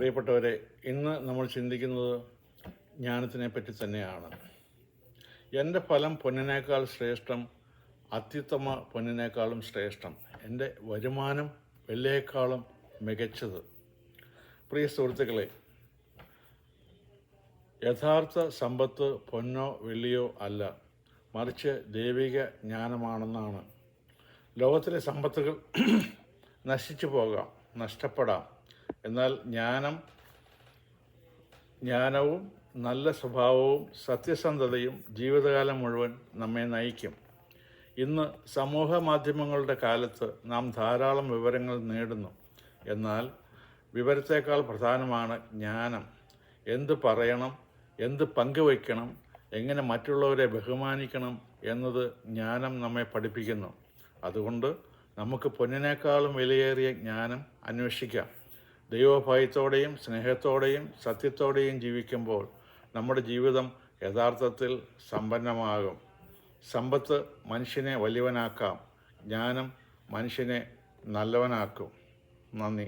പ്രിയപ്പെട്ടവരെ, ഇന്ന് നമ്മൾ ചിന്തിക്കുന്നത് ജ്ഞാനത്തിനെ പറ്റി തന്നെയാണ്. എൻ്റെ ഫലം പൊന്നിനേക്കാൾ ശ്രേഷ്ഠം, അത്യുത്തമ പൊന്നിനേക്കാളും ശ്രേഷ്ഠം, എൻ്റെ വരുമാനം വെള്ളിയേക്കാളും മികച്ചത്. പ്രിയ സുഹൃത്തുക്കളെ, യഥാർത്ഥ സമ്പത്ത് പൊന്നോ വെള്ളിയോ അല്ല, മറിച്ച് ദൈവിക ജ്ഞാനമാണെന്നാണ്. ലോകത്തിലെ സമ്പത്തുകൾ നശിച്ചു പോകാം, നഷ്ടപ്പെടാം. എന്നാൽ ജ്ഞാനവും നല്ല സ്വഭാവവും സത്യസന്ധതയും ജീവിതകാലം മുഴുവൻ നമ്മെ നയിക്കും. ഇന്ന് സമൂഹ മാധ്യമങ്ങളുടെ കാലത്ത് നാം ധാരാളം വിവരങ്ങൾ നേടുന്നു. എന്നാൽ വിവരത്തേക്കാൾ പ്രധാനമാണ് ജ്ഞാനം. എന്ത് പറയണം, എന്ത് പങ്കുവയ്ക്കണം, എങ്ങനെ മറ്റുള്ളവരെ ബഹുമാനിക്കണം എന്നത് ജ്ഞാനം നമ്മെ പഠിപ്പിക്കുന്നു. അതുകൊണ്ട് നമുക്ക് പൊന്നിനേക്കാളും വിലയേറിയ ജ്ഞാനം അന്വേഷിക്കാം. ദൈവഭയത്തോടെയും സ്നേഹത്തോടെയും സത്യത്തോടെയും ജീവിക്കുമ്പോൾ നമ്മുടെ ജീവിതം യഥാർത്ഥത്തിൽ സമ്പന്നമാകും. സമ്പത്ത് മനുഷ്യനെ വലിയവനാക്കാം, ജ്ഞാനം മനുഷ്യനെ നല്ലവനാക്കും. നന്ദി.